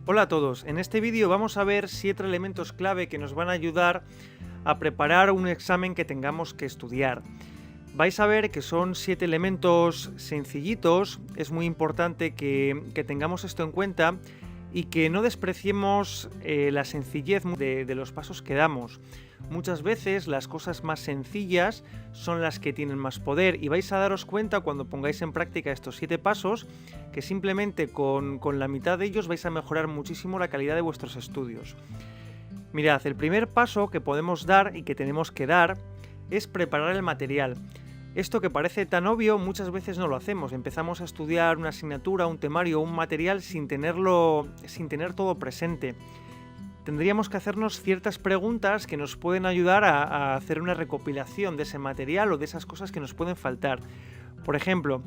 Hola a todos, en este vídeo vamos a ver 7 elementos clave que nos van a ayudar a preparar un examen que tengamos que estudiar. Vais a ver que son 7 elementos sencillitos, es muy importante que tengamos esto en cuenta y que no despreciemos la sencillez de los pasos que damos. Muchas veces las cosas más sencillas son las que tienen más poder y vais a daros cuenta cuando pongáis en práctica estos 7 pasos que simplemente con la mitad de ellos vais a mejorar muchísimo la calidad de vuestros estudios. Mirad, el primer paso que podemos dar y que tenemos que dar es preparar el material. Esto que parece tan obvio muchas veces no lo hacemos, empezamos a estudiar una asignatura, un temario o un material sin tener todo presente. Tendríamos que hacernos ciertas preguntas que nos pueden ayudar a hacer una recopilación de ese material o de esas cosas que nos pueden faltar. Por ejemplo,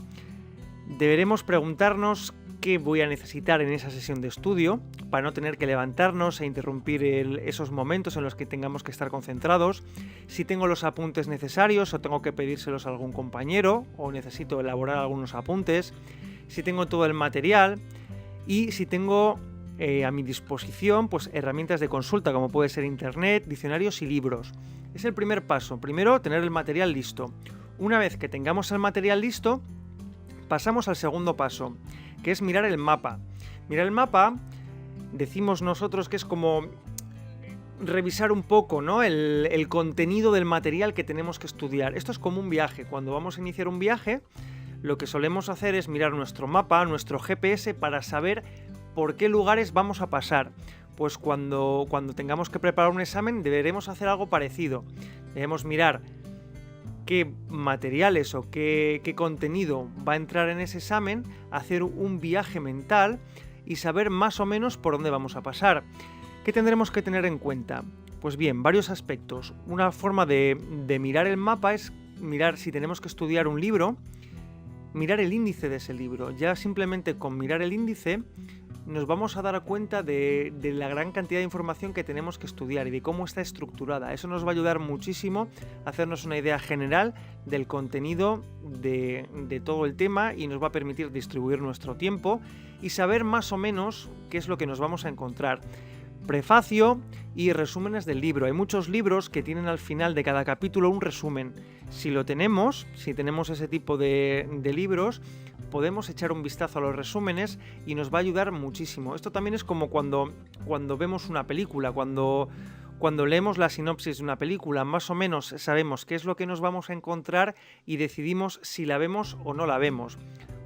deberemos preguntarnos qué voy a necesitar en esa sesión de estudio para no tener que levantarnos e interrumpir esos momentos en los que tengamos que estar concentrados, si tengo los apuntes necesarios o tengo que pedírselos a algún compañero o necesito elaborar algunos apuntes, si tengo todo el material y si tengo a mi disposición pues herramientas de consulta como puede ser internet, diccionarios y libros. Es el primer paso, primero tener el material listo. Una vez que tengamos el material listo, pasamos al segundo paso, que es mirar el mapa. Mirar el mapa, decimos nosotros que es como revisar un poco, ¿no? el contenido del material que tenemos que estudiar. Esto es como un viaje. Cuando vamos a iniciar un viaje, lo que solemos hacer es mirar nuestro mapa, nuestro GPS, para saber por qué lugares vamos a pasar. Pues cuando tengamos que preparar un examen, deberemos hacer algo parecido. Debemos mirar qué materiales o qué contenido va a entrar en ese examen, hacer un viaje mental y saber más o menos por dónde vamos a pasar. ¿Qué tendremos que tener en cuenta? Pues bien, varios aspectos. Una forma de mirar el mapa es mirar si tenemos que estudiar un libro, mirar el índice de ese libro. Ya simplemente con mirar el índice nos vamos a dar cuenta de la gran cantidad de información que tenemos que estudiar y de cómo está estructurada. Eso nos va a ayudar muchísimo a hacernos una idea general del contenido de todo el tema y nos va a permitir distribuir nuestro tiempo y saber más o menos qué es lo que nos vamos a encontrar. Prefacio y resúmenes del libro. Hay muchos libros que tienen al final de cada capítulo un resumen. Si tenemos ese tipo de libros, podemos echar un vistazo a los resúmenes y nos va a ayudar muchísimo. Esto también es como cuando vemos una película, cuando leemos la sinopsis de una película, más o menos sabemos qué es lo que nos vamos a encontrar y decidimos si la vemos o no la vemos.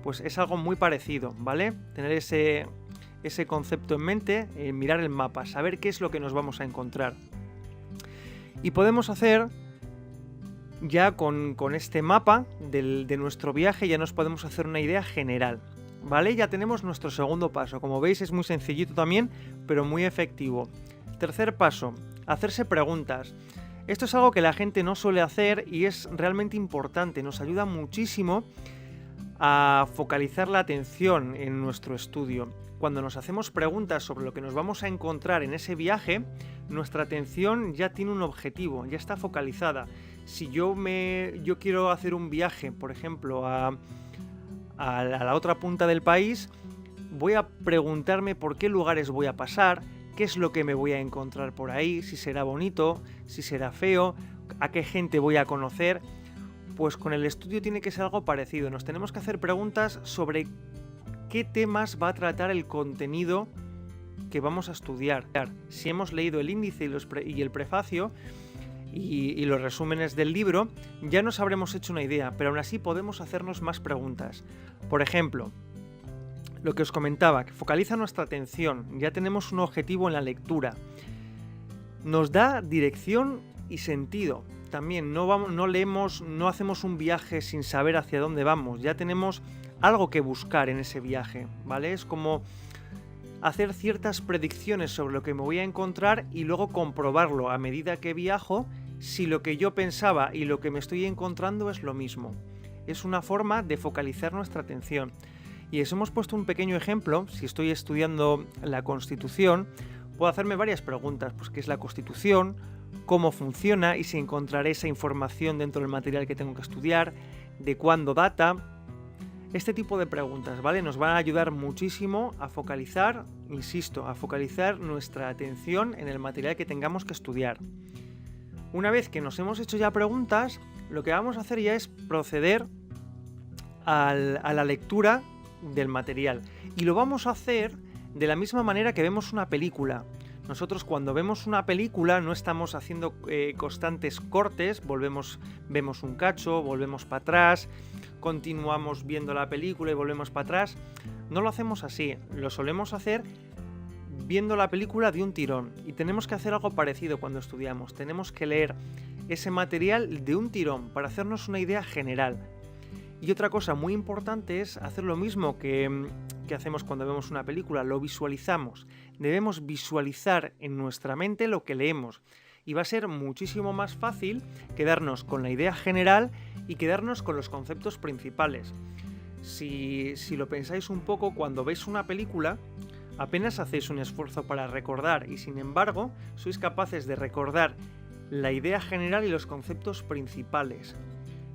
Pues es algo muy parecido, ¿vale? Tener ese concepto en mente, mirar el mapa, saber qué es lo que nos vamos a encontrar. Y podemos hacer, ya con este mapa de nuestro viaje, ya nos podemos hacer una idea general, ¿vale? Ya tenemos nuestro segundo paso. Como veis es muy sencillito también, pero muy efectivo. Tercer paso, hacerse preguntas. Esto es algo que la gente no suele hacer y es realmente importante, nos ayuda muchísimo a focalizar la atención en nuestro estudio. Cuando nos hacemos preguntas sobre lo que nos vamos a encontrar en ese viaje, nuestra atención ya tiene un objetivo, ya está focalizada. Si yo quiero hacer un viaje, por ejemplo, a la otra punta del país, voy a preguntarme por qué lugares voy a pasar, qué es lo que me voy a encontrar por ahí, si será bonito, si será feo, a qué gente voy a conocer. Pues con el estudio tiene que ser algo parecido. Nos tenemos que hacer preguntas sobre qué temas va a tratar el contenido que vamos a estudiar. Si hemos leído el índice y el prefacio y los resúmenes del libro, ya nos habremos hecho una idea, pero aún así podemos hacernos más preguntas. Por ejemplo, lo que os comentaba, que focaliza nuestra atención, ya tenemos un objetivo en la lectura. Nos da dirección y sentido. También no leemos, no hacemos un viaje sin saber hacia dónde vamos, ya tenemos algo que buscar en ese viaje, ¿vale? Es como hacer ciertas predicciones sobre lo que me voy a encontrar y luego comprobarlo a medida que viajo si lo que yo pensaba y lo que me estoy encontrando es lo mismo. Es una forma de focalizar nuestra atención. Y os hemos puesto un pequeño ejemplo. Si estoy estudiando la Constitución, puedo hacerme varias preguntas, pues qué es la Constitución, cómo funciona y si encontraré esa información dentro del material que tengo que estudiar, de cuándo data, Este tipo de preguntas, ¿vale? Nos van a ayudar muchísimo a focalizar, insisto, a focalizar nuestra atención en el material que tengamos que estudiar. Una vez que nos hemos hecho ya preguntas, lo que vamos a hacer ya es proceder a la lectura del material. Y lo vamos a hacer de la misma manera que vemos una película. Nosotros cuando vemos una película no estamos haciendo constantes cortes, vemos un cacho, volvemos para atrás, continuamos viendo la película y volvemos para atrás. No lo hacemos así, lo solemos hacer viendo la película de un tirón. Y tenemos que hacer algo parecido cuando estudiamos. Tenemos que leer ese material de un tirón para hacernos una idea general. Y otra cosa muy importante es hacer lo mismo que hacemos cuando vemos una película, lo visualizamos. Debemos visualizar en nuestra mente lo que leemos. Y va a ser muchísimo más fácil quedarnos con la idea general y quedarnos con los conceptos principales. Si lo pensáis un poco, cuando veis una película, apenas hacéis un esfuerzo para recordar y sin embargo sois capaces de recordar la idea general y los conceptos principales.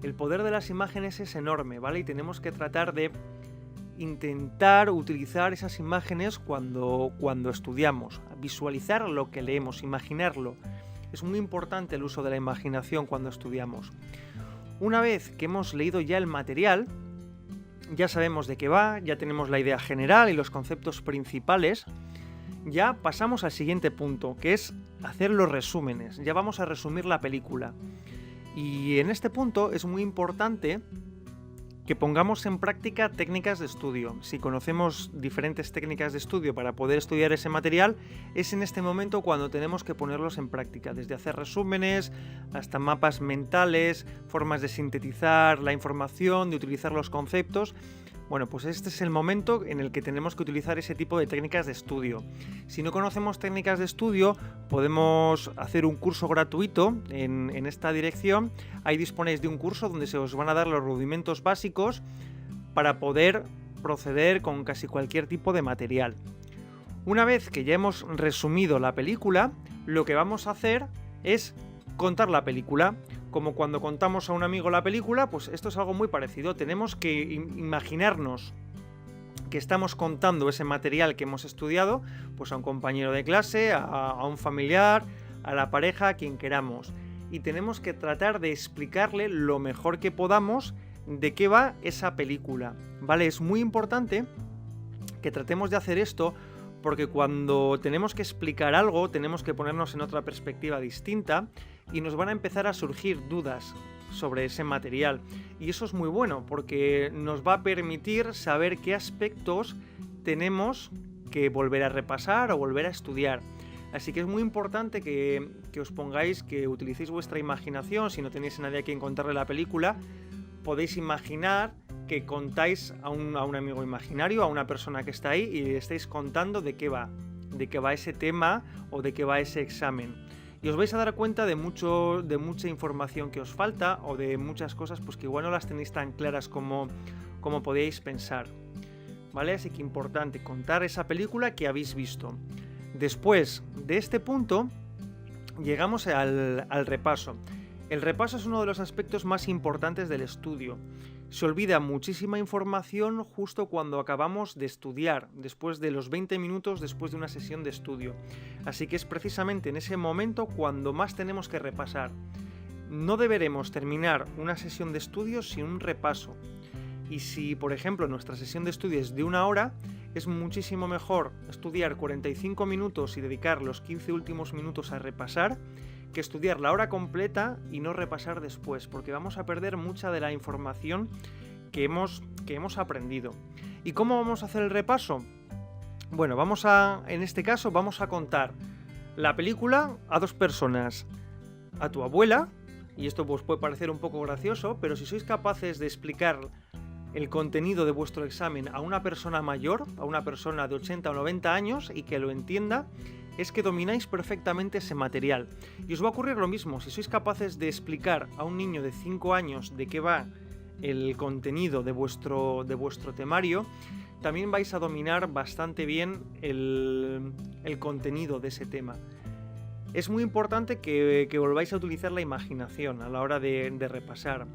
El poder de las imágenes es enorme, ¿vale? Y tenemos que tratar de intentar utilizar esas imágenes cuando estudiamos, visualizar lo que leemos, imaginarlo. Es muy importante el uso de la imaginación cuando estudiamos. Una vez que hemos leído ya el material, ya sabemos de qué va, ya tenemos la idea general y los conceptos principales, ya pasamos al siguiente punto, que es hacer los resúmenes. Ya vamos a resumir la película. Y en este punto es muy importante que pongamos en práctica técnicas de estudio. Si conocemos diferentes técnicas de estudio para poder estudiar ese material, es en este momento cuando tenemos que ponerlos en práctica, desde hacer resúmenes hasta mapas mentales, formas de sintetizar la información, de utilizar los conceptos. Bueno, pues este es el momento en el que tenemos que utilizar ese tipo de técnicas de estudio. Si no conocemos técnicas de estudio, podemos hacer un curso gratuito en esta dirección. Ahí disponéis de un curso donde se os van a dar los rudimentos básicos para poder proceder con casi cualquier tipo de material. Una vez que ya hemos resumido la película, lo que vamos a hacer es contar la película. Como cuando contamos a un amigo la película, pues esto es algo muy parecido. Tenemos que imaginarnos que estamos contando ese material que hemos estudiado, pues a un compañero de clase, a un familiar, a la pareja, a quien queramos. Y tenemos que tratar de explicarle lo mejor que podamos de qué va esa película, ¿vale? Es muy importante que tratemos de hacer esto porque cuando tenemos que explicar algo, tenemos que ponernos en otra perspectiva distinta y nos van a empezar a surgir dudas sobre ese material. Y eso es muy bueno porque nos va a permitir saber qué aspectos tenemos que volver a repasar o volver a estudiar. Así que es muy importante que os pongáis, que utilicéis vuestra imaginación. Si no tenéis a nadie a quien contarle la película, podéis imaginar que contáis a un amigo imaginario, a una persona que está ahí y le estáis contando de qué va ese tema o de qué va ese examen. Y os vais a dar cuenta de mucha información que os falta o de muchas cosas pues que igual no las tenéis tan claras como podíais pensar, ¿vale? Así que importante contar esa película que habéis visto. Después de este punto llegamos al repaso. El repaso es uno de los aspectos más importantes del estudio. Se olvida muchísima información justo cuando acabamos de estudiar, después de los 20 minutos después de una sesión de estudio. Así que es precisamente en ese momento cuando más tenemos que repasar. No deberemos terminar una sesión de estudio sin un repaso. Y si, por ejemplo, nuestra sesión de estudio es de 1 hora, es muchísimo mejor estudiar 45 minutos y dedicar los 15 últimos minutos a repasar que estudiar la hora completa y no repasar después, porque vamos a perder mucha de la información que hemos aprendido. ¿Y cómo vamos a hacer el repaso? Bueno, en este caso vamos a contar la película a 2 personas, a tu abuela, y esto pues puede parecer un poco gracioso, pero si sois capaces de explicar el contenido de vuestro examen a una persona mayor, a una persona de 80 o 90 años y que lo entienda, es que domináis perfectamente ese material. Y os va a ocurrir lo mismo, si sois capaces de explicar a un niño de 5 años de qué va el contenido de vuestro temario, también vais a dominar bastante bien el contenido de ese tema. Es muy importante que volváis a utilizar la imaginación a la hora de repasar.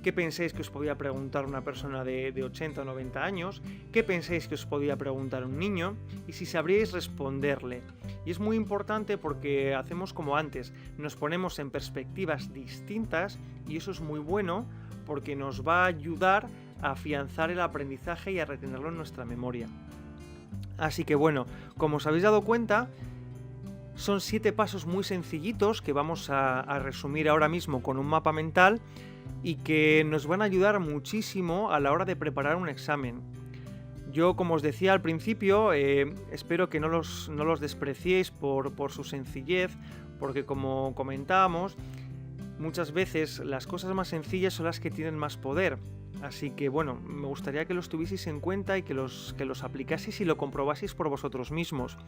qué pensáis que os podía preguntar una persona de 80 o 90 años, qué pensáis que os podía preguntar un niño y si sabríais responderle. Y es muy importante porque hacemos como antes, nos ponemos en perspectivas distintas y eso es muy bueno porque nos va a ayudar a afianzar el aprendizaje y a retenerlo en nuestra memoria. Así que bueno, como os habéis dado cuenta, son 7 pasos muy sencillitos que vamos a resumir ahora mismo con un mapa mental y que nos van a ayudar muchísimo a la hora de preparar un examen. Yo, como os decía al principio, espero que no los despreciéis por su sencillez, porque como comentábamos, muchas veces las cosas más sencillas son las que tienen más poder. Así que bueno, me gustaría que los tuvieseis en cuenta y que los aplicaseis y lo comprobaseis por vosotros mismos.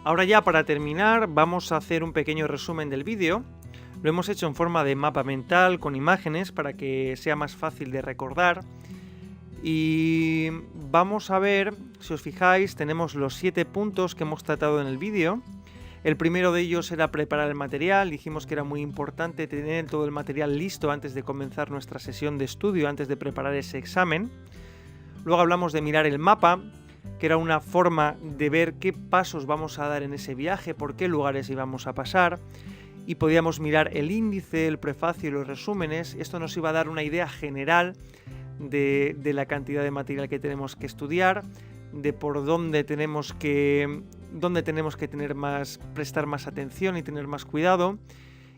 Ahora ya para terminar vamos a hacer un pequeño resumen del vídeo. Lo hemos hecho en forma de mapa mental con imágenes para que sea más fácil de recordar. Y vamos a ver, si os fijáis, tenemos los 7 puntos que hemos tratado en el vídeo. El primero de ellos era preparar el material. Dijimos que era muy importante tener todo el material listo antes de comenzar nuestra sesión de estudio, antes de preparar ese examen. Luego hablamos de mirar el mapa, que era una forma de ver qué pasos vamos a dar en ese viaje, por qué lugares íbamos a pasar. Y podíamos mirar el índice, el prefacio y los resúmenes. Esto nos iba a dar una idea general de la cantidad de material que tenemos que estudiar, de por dónde tenemos que prestar más atención y tener más cuidado.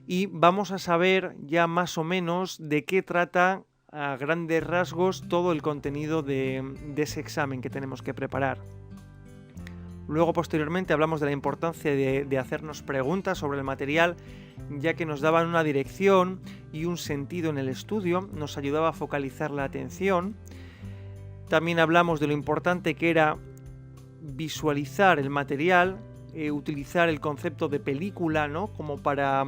Y vamos a saber ya más o menos de qué trata a grandes rasgos todo el contenido de ese examen que tenemos que preparar. Luego, posteriormente, hablamos de la importancia de hacernos preguntas sobre el material, ya que nos daban una dirección y un sentido en el estudio, nos ayudaba a focalizar la atención. También hablamos de lo importante que era visualizar el material, utilizar el concepto de película, ¿no? Como para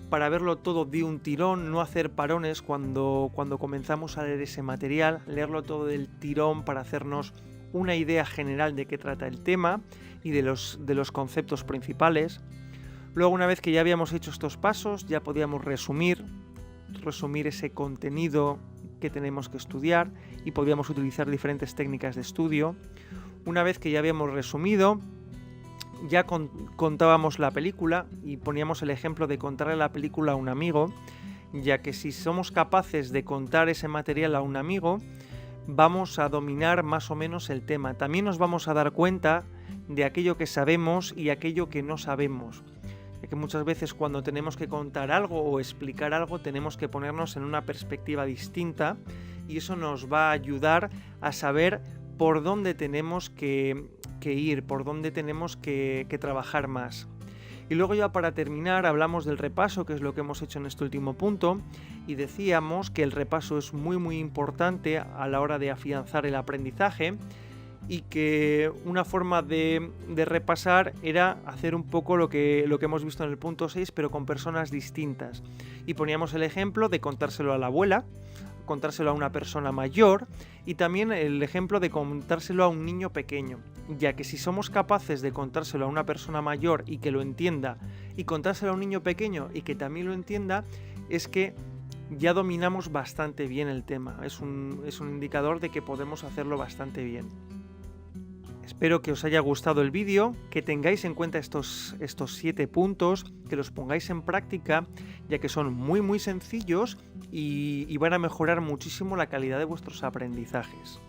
verlo todo de un tirón, no hacer parones cuando comenzamos a leer ese material, leerlo todo del tirón para hacernos una idea general de qué trata el tema y de los conceptos principales. Luego, una vez que ya habíamos hecho estos pasos, ya podíamos resumir ese contenido que tenemos que estudiar y podíamos utilizar diferentes técnicas de estudio. Una vez que ya habíamos resumido, ya contábamos la película y poníamos el ejemplo de contarle la película a un amigo, ya que si somos capaces de contar ese material a un amigo, vamos a dominar más o menos el tema. También nos vamos a dar cuenta de aquello que sabemos y aquello que no sabemos. Ya que muchas veces cuando tenemos que contar algo o explicar algo tenemos que ponernos en una perspectiva distinta y eso nos va a ayudar a saber por dónde tenemos que ir, por dónde tenemos que trabajar más. Y luego ya para terminar hablamos del repaso, que es lo que hemos hecho en este último punto, y decíamos que el repaso es muy importante a la hora de afianzar el aprendizaje y que una forma de repasar era hacer un poco lo que hemos visto en el punto 6, pero con personas distintas. Y poníamos el ejemplo de contárselo a la abuela, contárselo a una persona mayor y también el ejemplo de contárselo a un niño pequeño, ya que si somos capaces de contárselo a una persona mayor y que lo entienda y contárselo a un niño pequeño y que también lo entienda, es que ya dominamos bastante bien el tema, es un indicador de que podemos hacerlo bastante bien. Espero que os haya gustado el vídeo, que tengáis en cuenta estos 7 puntos, que los pongáis en práctica, ya que son muy sencillos y van a mejorar muchísimo la calidad de vuestros aprendizajes.